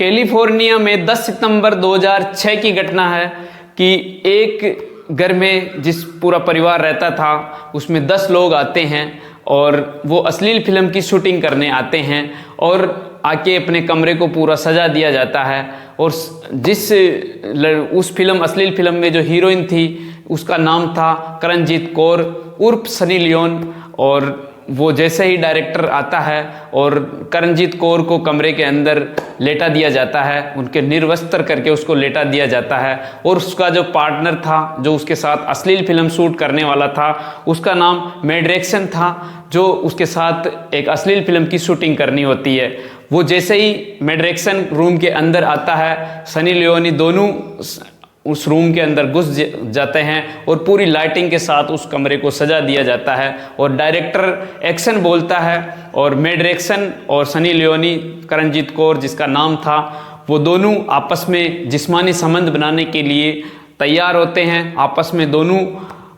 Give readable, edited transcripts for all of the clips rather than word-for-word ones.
California में 10 सितंबर 2006 की घटना है कि एक घर में जिस पूरा परिवार रहता था उसमें 10 लोग आते हैं और वो अश्लील फिल्म की शूटिंग करने आते हैं और आके अपने कमरे को पूरा सजा दिया जाता है। और उस फिल्म अश्लील फिल्म में जो हीरोइन थी उसका नाम था करणजीत कौर उर्फ सनी लियोन। और वो जैसे ही डायरेक्टर आता है और करणजीत कौर को कमरे के अंदर लेटा दिया जाता है, उनके निर्वस्त्र करके उसको लेटा दिया जाता है। और उसका जो पार्टनर था जो उसके साथ अश्लील फिल्म शूट करने वाला था उसका नाम मैड्रेक्सन था, जो उसके साथ एक अश्लील फिल्म की शूटिंग करनी होती है। वो जैसे ही मैड्रेक्सन रूम के अंदर आता है, सनी लियोनी दोनों उस रूम के अंदर घुस जाते हैं और पूरी लाइटिंग के साथ उस कमरे को सजा दिया जाता है। और डायरेक्टर एक्शन बोलता है और मैड्रेक्सन और सनी लियोनी, करणजीत कौर जिसका नाम था, वो दोनों आपस में जिस्मानी संबंध बनाने के लिए तैयार होते हैं। आपस में दोनों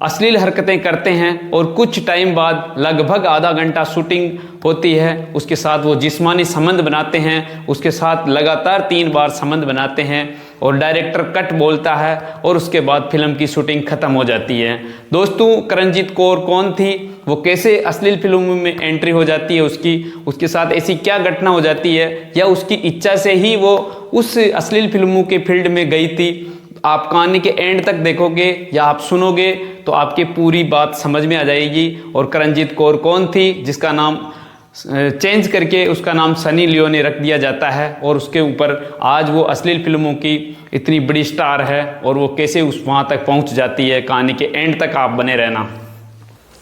अश्लील हरकतें करते हैं और कुछ टाइम बाद लगभग आधा घंटा शूटिंग होती है, उसके साथ वो जिस्मानी संबंध बनाते हैं। उसके साथ लगातार 3 बार संबंध बनाते हैं और डायरेक्टर कट बोलता है और उसके बाद फिल्म की शूटिंग खत्म हो जाती है। दोस्तों, करणजीत कौर कौन थी, वो कैसे अश्लील फिल्मों में एंट्री हो जाती है उसके साथ ऐसी क्या घटना हो जाती है, या उसकी इच्छा से ही वो उस अश्लील फिल्मों के फील्ड में गई थी, आप कहानी के एंड तक देखोगे या आप सुनोगे तो आपकी पूरी बात समझ में आ जाएगी। और करणजीत कौर कौन थी जिसका नाम चेंज करके उसका नाम सनी लियोनी रख दिया जाता है और उसके ऊपर आज वो अश्लील फिल्मों की इतनी बड़ी स्टार है और वो कैसे वहाँ तक पहुँच जाती है। कहानी के एंड तक आप बने रहना।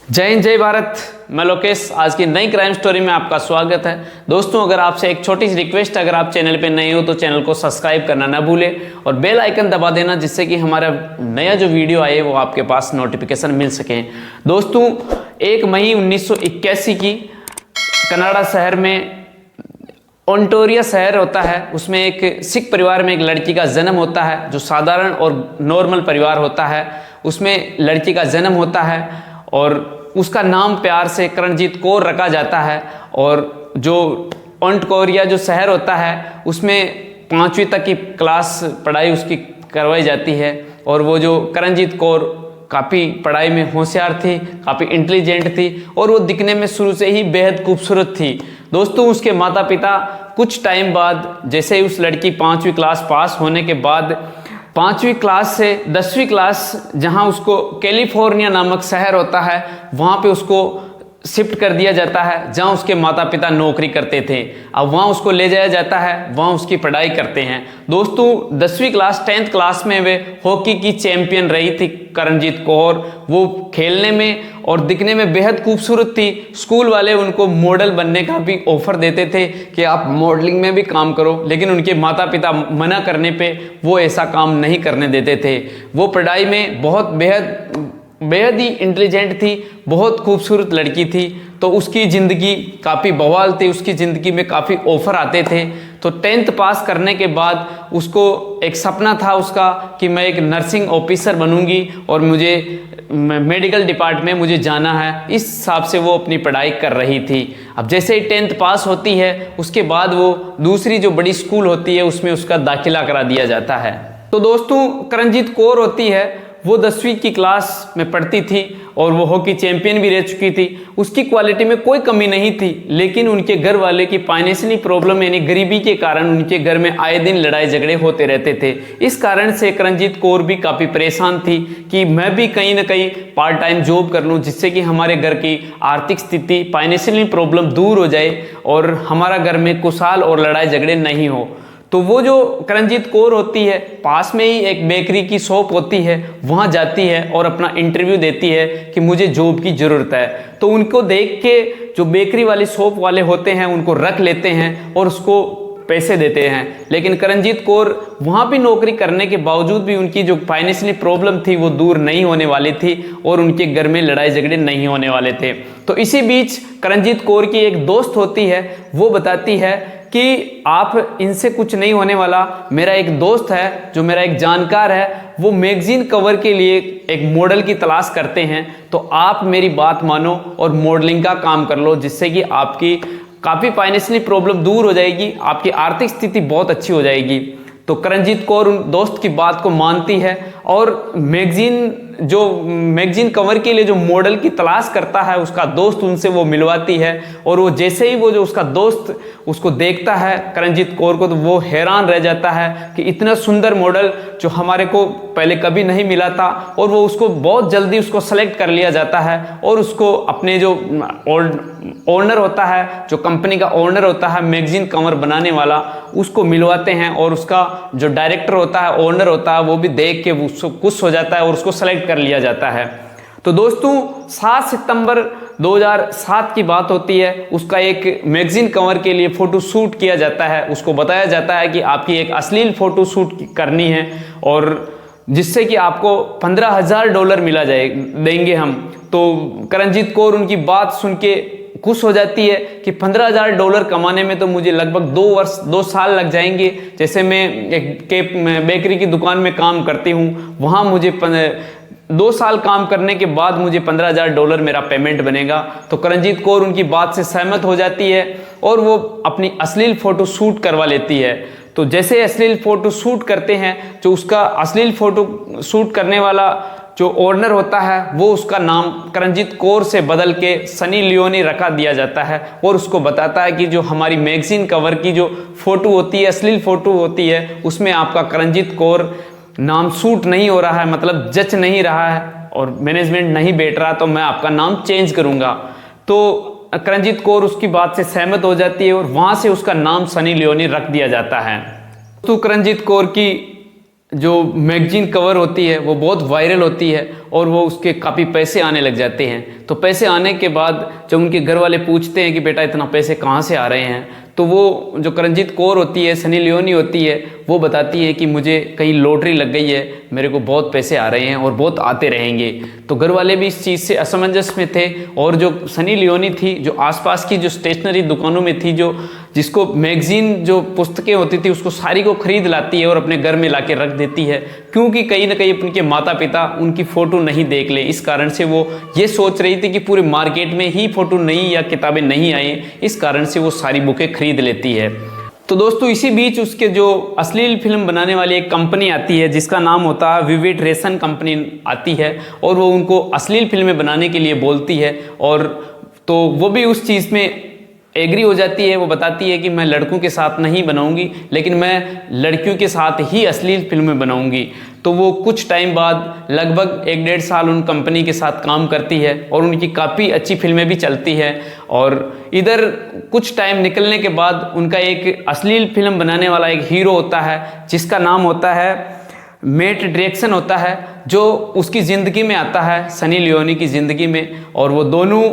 जय हिंद, जय भारत। मैं लोकेश, आज की नई क्राइम स्टोरी में आपका स्वागत है। दोस्तों, अगर आपसे एक छोटी सी रिक्वेस्ट, अगर आप चैनल पे नए हो तो चैनल को सब्सक्राइब करना ना भूलें और बेल आइकन दबा देना, जिससे कि हमारा नया जो वीडियो आए वो आपके पास नोटिफिकेशन मिल सके। दोस्तों, 1 मई 1981 की कनाडा शहर में, ओंटारियो शहर होता है, उसमें एक सिख परिवार में एक लड़की का जन्म होता है, जो साधारण और नॉर्मल परिवार होता है। उसमें लड़की का जन्म होता है और उसका नाम प्यार से करणजीत कौर रखा जाता है। और जो ओंटारियो जो शहर होता है उसमें 5वीं तक की क्लास पढ़ाई उसकी करवाई जाती है। और वो जो करणजीत कौर काफ़ी पढ़ाई में होशियार थी, काफ़ी इंटेलिजेंट थी और वो दिखने में शुरू से ही बेहद खूबसूरत थी। दोस्तों, उसके माता पिता कुछ टाइम बाद, जैसे ही उस लड़की 5वीं क्लास पास होने के बाद 5वीं क्लास से 10वीं क्लास, जहां उसको कैलिफोर्निया नामक शहर होता है वहां पे उसको शिफ्ट कर दिया जाता है, जहां उसके माता पिता नौकरी करते थे। अब वहां उसको ले जाया जाता है, वहां उसकी पढ़ाई करते हैं। दोस्तों, 10वीं क्लास 10th क्लास में वे हॉकी की चैंपियन रही थी करणजीत कौर। वो खेलने में और दिखने में बेहद खूबसूरत थी। स्कूल वाले उनको मॉडल बनने का भी ऑफर देते थे कि आप मॉडलिंग में भी काम करो, लेकिन उनके माता पिता मना करने पे वो ऐसा काम नहीं करने देते थे। वो पढ़ाई में बहुत बेहद ही इंटेलिजेंट थी, बहुत खूबसूरत लड़की थी। तो उसकी ज़िंदगी काफ़ी बवाल थी, उसकी ज़िंदगी में काफ़ी ऑफ़र आते थे। तो 10th पास करने के बाद उसको एक सपना था उसका कि मैं एक नर्सिंग ऑफिसर बनूंगी और मुझे मेडिकल डिपार्टमेंट में मुझे जाना है। इस हिसाब से वो अपनी पढ़ाई कर रही थी। अब जैसे ही 10th पास होती है उसके बाद वो दूसरी जो बड़ी स्कूल होती है उसमें उसका दाखिला करा दिया जाता है। तो दोस्तों, करणजीत कौर होती है, वो 10वीं की क्लास में पढ़ती थी और वो हॉकी चैंपियन भी रह चुकी थी। उसकी क्वालिटी में कोई कमी नहीं थी, लेकिन उनके घर वाले की फाइनेंशियली प्रॉब्लम यानी गरीबी के कारण उनके घर में आए दिन लड़ाई झगड़े होते रहते थे। इस कारण से करणजीत कौर भी काफ़ी परेशान थी कि मैं भी कहीं ना कहीं पार्ट टाइम जॉब कर लूँ, जिससे कि हमारे घर की आर्थिक स्थिति, फाइनेंशियली प्रॉब्लम दूर हो जाए और हमारा घर में खुशहाल और लड़ाई झगड़े नहीं हो। तो वो जो करणजीत कौर होती है, पास में ही एक बेकरी की शॉप होती है, वहाँ जाती है और अपना इंटरव्यू देती है कि मुझे जॉब की ज़रूरत है। तो उनको देख के जो बेकरी वाली शॉप वाले होते हैं उनको रख लेते हैं और उसको पैसे देते हैं। लेकिन करणजीत कौर वहाँ भी नौकरी करने के बावजूद भी उनकी जो फाइनेंशियली प्रॉब्लम थी वो दूर नहीं होने वाली थी और उनके घर में लड़ाई झगड़े नहीं होने वाले थे। तो इसी बीच करणजीत कौर की एक दोस्त होती है, वो बताती है कि आप इनसे कुछ नहीं होने वाला। मेरा एक दोस्त है जो मेरा एक जानकार है, वो मैगजीन कवर के लिए एक मॉडल की तलाश करते हैं, तो आप मेरी बात मानो और मॉडलिंग का काम कर लो, जिससे कि आपकी काफ़ी फाइनेंशियली प्रॉब्लम दूर हो जाएगी, आपकी आर्थिक स्थिति बहुत अच्छी हो जाएगी। तो करणजीत कौर उन दोस्त की बात को मानती है और मैगजीन कवर के लिए जो मॉडल की तलाश करता है उसका दोस्त उनसे वो मिलवाती है। और वो जैसे ही वो जो उसका दोस्त उसको देखता है करणजीत कौर को, तो वो हैरान रह जाता है कि इतना सुंदर मॉडल जो हमारे को पहले कभी नहीं मिला था। और वो उसको बहुत जल्दी उसको सेलेक्ट कर लिया जाता है और उसको अपने जो ओनर होता है, जो कंपनी का ओनर होता है मैगजीन कवर बनाने वाला, उसको मिलवाते हैं। और उसका जो डायरेक्टर होता है, ओनर होता है, वो भी देख के उसको खुश हो जाता है और उसको सेलेक्ट कर लिया जाता है। तो दोस्तों 7 सितंबर 2007 की बात होती है। उसका एक मैगजीन कवर के लिए फोटो शूट किया जाता है। उसको बताया जाता है कि आपकी एक अश्लील फोटो शूट करनी है और जिससे कि आपको $15,000 मिला देंगे हम। तो करणजीत कौर उनकी बात सुन के खुश हो जाती है कि $15,000 कमाने में तो मुझे लगभग 2 साल लग जाएंगे। जैसे मैं एक बेकरी की दुकान में काम करती हूँ, वहाँ मुझे 2 साल काम करने के बाद मुझे $15,000 मेरा पेमेंट बनेगा। तो करणजीत कौर उनकी बात से सहमत हो जाती है और वो अपनी अश्लील फोटो शूट करवा लेती है। तो जैसे अश्लील फोटो शूट करते हैं, जो उसका अश्लील फोटो शूट करने वाला जो ओनर होता है वो उसका नाम करणजीत कौर से बदल के सनी लियोनी रखा दिया जाता है और उसको बताता है कि जो हमारी मैगजीन कवर की जो फोटो होती है, अश्लील फोटो होती है, उसमें आपका करणजीत कौर नाम सूट नहीं हो रहा है, मतलब जच नहीं रहा है और मैनेजमेंट नहीं बैठ रहा, तो मैं आपका नाम चेंज करूंगा। तो करणजीत कौर उसकी बात से सहमत हो जाती है और वहां से उसका नाम सनी लियोनी रख दिया जाता है। तो करणजीत कौर की जो मैगजीन कवर होती है वो बहुत वायरल होती है और वो उसके काफ़ी पैसे आने लग जाते हैं। तो पैसे आने के बाद जब उनके घर वाले पूछते हैं कि बेटा इतना पैसे कहाँ से आ रहे हैं, तो वो जो करणजीत कौर होती है, सनी लियोनी होती है, वो बताती है कि मुझे कहीं लॉटरी लग गई है, मेरे को बहुत पैसे आ रहे हैं और बहुत आते रहेंगे। तो घर वाले भी इस चीज़ से असमंजस में थे और जो सनी लियोनी थी, जो आसपास की जो स्टेशनरी दुकानों में थी, जिसको मैगजीन जो पुस्तकें होती थी उसको सारी को खरीद लाती है और अपने घर में लाके रख देती है, क्योंकि कहीं ना कहीं उनके माता पिता उनकी फ़ोटो नहीं देख ले। इस कारण से वो ये सोच रही थी कि पूरे मार्केट में ही फ़ोटो नहीं या किताबें नहीं आई, इस कारण से वो सारी बुकें खरीद लेती है। तो दोस्तों इसी बीच उसके जो अश्लील फिल्म बनाने वाली एक कंपनी आती है जिसका नाम होता है विविड रेशन कंपनी आती है और वो उनको अश्लील फिल्में बनाने के लिए बोलती है। और तो वो भी उस चीज़ में एग्री हो जाती है। वो बताती है कि मैं लड़कों के साथ नहीं बनाऊंगी, लेकिन मैं लड़कियों के साथ ही अश्लील फिल्में बनाऊंगी। तो वो कुछ टाइम बाद लगभग 1-1.5 साल उन कंपनी के साथ काम करती है और उनकी काफ़ी अच्छी फिल्में भी चलती है। और इधर कुछ टाइम निकलने के बाद उनका एक अश्लील फिल्म बनाने वाला एक हीरो होता है जिसका नाम होता है मेट डेक्सन होता है, जो उसकी ज़िंदगी में आता है, सनी लियोनी की ज़िंदगी में। और वो दोनों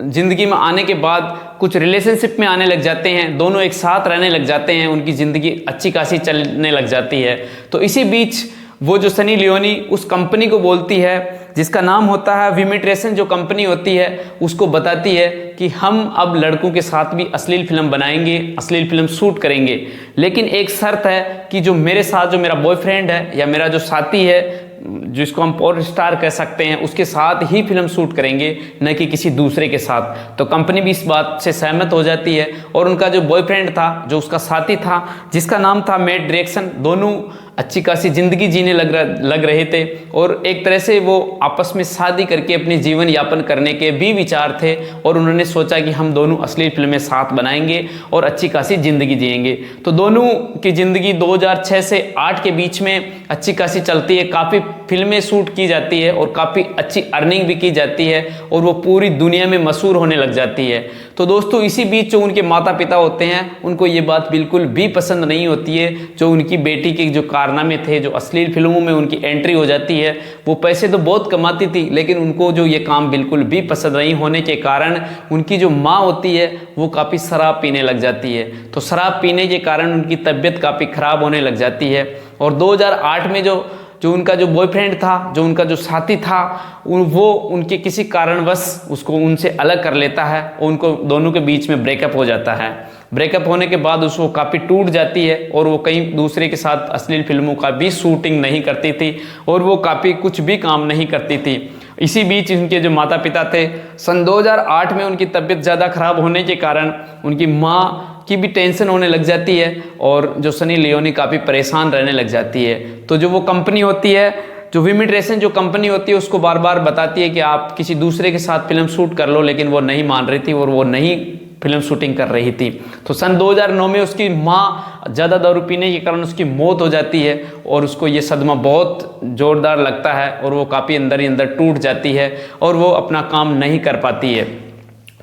ज़िंदगी में आने के बाद कुछ रिलेशनशिप में आने लग जाते हैं, दोनों एक साथ रहने लग जाते हैं, उनकी ज़िंदगी अच्छी खासी चलने लग जाती है। तो इसी बीच वो जो सनी लियोनी उस कंपनी को बोलती है जिसका नाम होता है विविड रेशन, जो कंपनी होती है, उसको बताती है कि हम अब लड़कों के साथ भी अश्लील फिल्म बनाएंगे, अश्लील फिल्म शूट करेंगे, लेकिन एक शर्त है कि जो मेरे साथ जो मेरा बॉयफ्रेंड है या मेरा जो साथी है, जिसको हम पॉर्न स्टार कह सकते हैं, उसके साथ ही फिल्म शूट करेंगे, न कि किसी दूसरे के साथ। तो कंपनी भी इस बात से सहमत हो जाती है और उनका जो बॉयफ्रेंड था, जो उसका साथी था, जिसका नाम था मेट डेक्सन, दोनों अच्छी खासी ज़िंदगी जीने लग रहे थे और एक तरह से वो आपस में शादी करके अपनी जीवन यापन करने के भी विचार थे। और उन्होंने सोचा कि हम दोनों अश्लील फिल्में साथ बनाएंगे और अच्छी खासी ज़िंदगी जिएंगे। तो दोनों की ज़िंदगी 2006 से 8 के बीच में अच्छी खासी चलती है, काफ़ी फिल्में शूट की जाती है और काफ़ी अच्छी अर्निंग भी की जाती है और वो पूरी दुनिया में मशहूर होने लग जाती है। तो दोस्तों इसी बीच जो उनके माता पिता होते हैं, उनको ये बात बिल्कुल भी पसंद नहीं होती है, जो उनकी बेटी के जो कारनामे थे, जो अश्लील फिल्मों में उनकी एंट्री हो जाती है। वो पैसे तो बहुत कमाती थी, लेकिन उनको जो ये काम बिल्कुल भी पसंद नहीं होने के कारण उनकी जो माँ होती है वो काफ़ी शराब पीने लग जाती है। तो शराब पीने के कारण उनकी तबीयत काफ़ी ख़राब होने लग जाती है। और 2008 में जो उनका जो बॉयफ्रेंड था, जो उनका जो साथी था, वो उनके किसी कारणवश उसको उनसे अलग कर लेता है और उनको दोनों के बीच में ब्रेकअप हो जाता है। ब्रेकअप होने के बाद उसको काफ़ी टूट जाती है और वो कहीं दूसरे के साथ अश्लील फिल्मों का भी शूटिंग नहीं करती थी और वो काफ़ी कुछ भी काम नहीं करती थी। इसी बीच उनके जो माता पिता थे, सन 2008 में उनकी तबीयत ज़्यादा खराब होने के कारण उनकी माँ की भी टेंशन होने लग जाती है और जो सनी लियोनी काफ़ी परेशान रहने लग जाती है। तो जो वो कंपनी होती है, जो विमिड्रेशन जो कंपनी होती है, उसको बार बार बताती है कि आप किसी दूसरे के साथ फिल्म शूट कर लो, लेकिन वो नहीं मान रही थी और वो नहीं फिल्म शूटिंग कर रही थी। तो सन 2009 में उसकी माँ ज़्यादा दारू पीने के कारण उसकी मौत हो जाती है और उसको ये सदमा बहुत ज़ोरदार लगता है और वो काफ़ी अंदर ही अंदर टूट जाती है और वो अपना काम नहीं कर पाती है।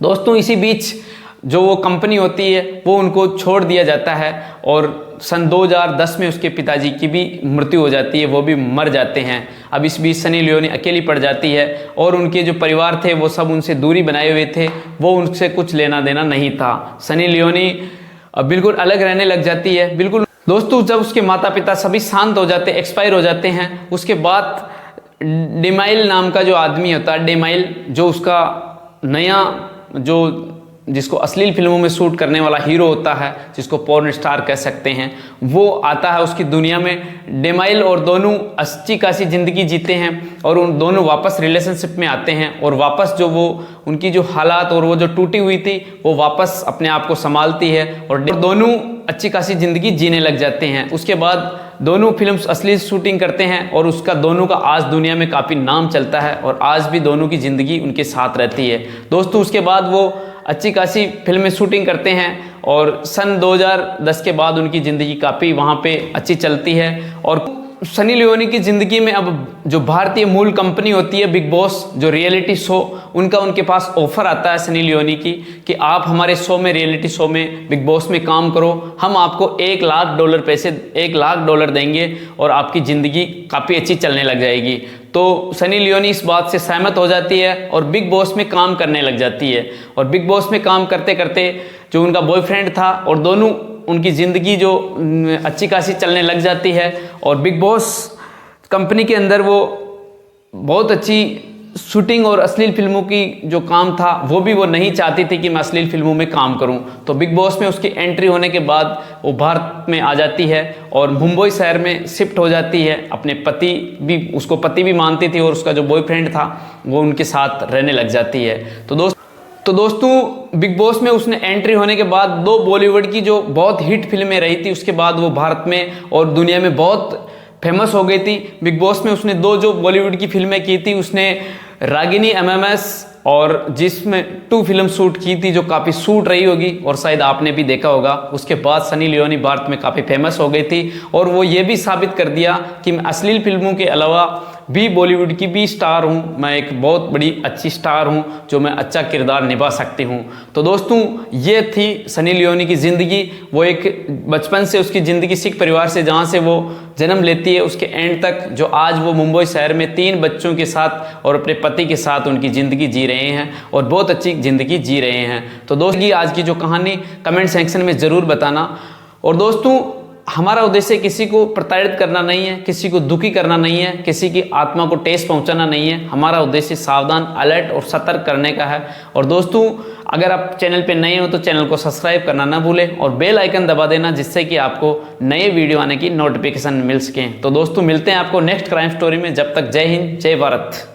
दोस्तों, इसी बीच जो वो कंपनी होती है वो उनको छोड़ दिया जाता है और सन 2010 में उसके पिताजी की भी मृत्यु हो जाती है, वो भी मर जाते हैं। अब इस बीच सनी लियोनी अकेली पड़ जाती है और उनके जो परिवार थे वो सब उनसे दूरी बनाए हुए थे, वो उनसे कुछ लेना देना नहीं था। सनी लियोनी बिल्कुल अलग रहने लग जाती है। बिल्कुल दोस्तों, जब उसके माता पिता सभी शांत हो जाते, एक्सपायर हो जाते हैं, उसके बाद डेमाइल नाम का जो आदमी होता है, डेमाइल जो उसका नया जो जिसको अश्लील फिल्मों में शूट करने वाला हीरो होता है, जिसको पॉर्न स्टार कह सकते हैं, वो आता है उसकी दुनिया में। डेमाइल और दोनों अच्छी खासी ज़िंदगी जीते हैं और उन दोनों वापस रिलेशनशिप में आते हैं और वापस जो वो उनकी जो हालात और वो जो टूटी हुई थी वो वापस अपने आप को संभालती है और दोनों अच्छी खासी ज़िंदगी जीने लग जाते हैं। उसके बाद दोनों फिल्म असली शूटिंग करते हैं और उसका दोनों का आज दुनिया में काफ़ी नाम चलता है और आज भी दोनों की ज़िंदगी उनके साथ रहती है। दोस्तों, उसके बाद वो अच्छी खासी फिल्में शूटिंग करते हैं और सन 2010 के बाद उनकी ज़िंदगी काफ़ी वहाँ पे अच्छी चलती है। और सनी लियोनी की ज़िंदगी में अब जो भारतीय मूल कंपनी होती है बिग बॉस, जो रियलिटी शो, उनका उनके पास ऑफ़र आता है सनी लियोनी की कि आप हमारे शो में, रियलिटी शो में, बिग बॉस में काम करो, हम आपको $1 लाख पैसे, $1 लाख देंगे और आपकी ज़िंदगी काफ़ी अच्छी चलने लग जाएगी। तो सनी लियोनी इस बात से सहमत हो जाती है और बिग बॉस में काम करने लग जाती है। और बिग बॉस में काम करते करते जो उनका बॉयफ्रेंड था और दोनों उनकी ज़िंदगी जो अच्छी खासी चलने लग जाती है और बिग बॉस कंपनी के अंदर वो बहुत अच्छी शूटिंग और अश्लील फिल्मों की जो काम था वो भी वो नहीं चाहती थी कि मैं अश्लील फिल्मों में काम करूं। तो बिग बॉस में उसकी एंट्री होने के बाद वो भारत में आ जाती है और मुंबई शहर में शिफ्ट हो जाती है। अपने पति भी, उसको पति भी मानती थी और उसका जो बॉयफ्रेंड था वो उनके साथ रहने लग जाती है। तो दोस्तों बिग बॉस में उसने एंट्री होने के बाद 2 बॉलीवुड की जो बहुत हिट फिल्में रही थी, उसके बाद वो भारत में और दुनिया में बहुत फेमस हो गई थी। बिग बॉस में उसने 2 जो बॉलीवुड की फिल्में की थी, उसने रागिनी एमएमएस और जिसमें 2 फिल्म शूट की थी जो काफ़ी शूट रही होगी और शायद आपने भी देखा होगा। उसके बाद सनी लियोनी भारत में काफ़ी फेमस हो गई थी और वो ये भी साबित कर दिया कि मैं अश्लील फिल्मों के अलावा भी बॉलीवुड की भी स्टार हूँ, मैं एक बहुत बड़ी अच्छी स्टार हूँ जो मैं अच्छा किरदार निभा सकती हूँ। तो दोस्तों, ये थी सनी लियोनी की ज़िंदगी। वो एक बचपन से उसकी ज़िंदगी सिख परिवार से, जहाँ से वो जन्म लेती है, उसके एंड तक, जो आज वो मुंबई शहर में 3 बच्चों के साथ और अपने पति के साथ उनकी ज़िंदगी जी रहे हैं और बहुत अच्छी ज़िंदगी जी रहे हैं। तो दोस्तों, आज की जो कहानी कमेंट सेक्शन में ज़रूर बताना। और दोस्तों, हमारा उद्देश्य किसी को प्रताड़ित करना नहीं है, किसी को दुखी करना नहीं है, किसी की आत्मा को ठेस पहुंचाना नहीं है। हमारा उद्देश्य सावधान, अलर्ट और सतर्क करने का है। और दोस्तों, अगर आप चैनल पे नए हो तो चैनल को सब्सक्राइब करना ना भूलें और बेल आइकन दबा देना, जिससे कि आपको नए वीडियो आने की नोटिफिकेशन मिल सकें। तो दोस्तों, मिलते हैं आपको नेक्स्ट क्राइम स्टोरी में। जब तक जय हिंद, जय भारत।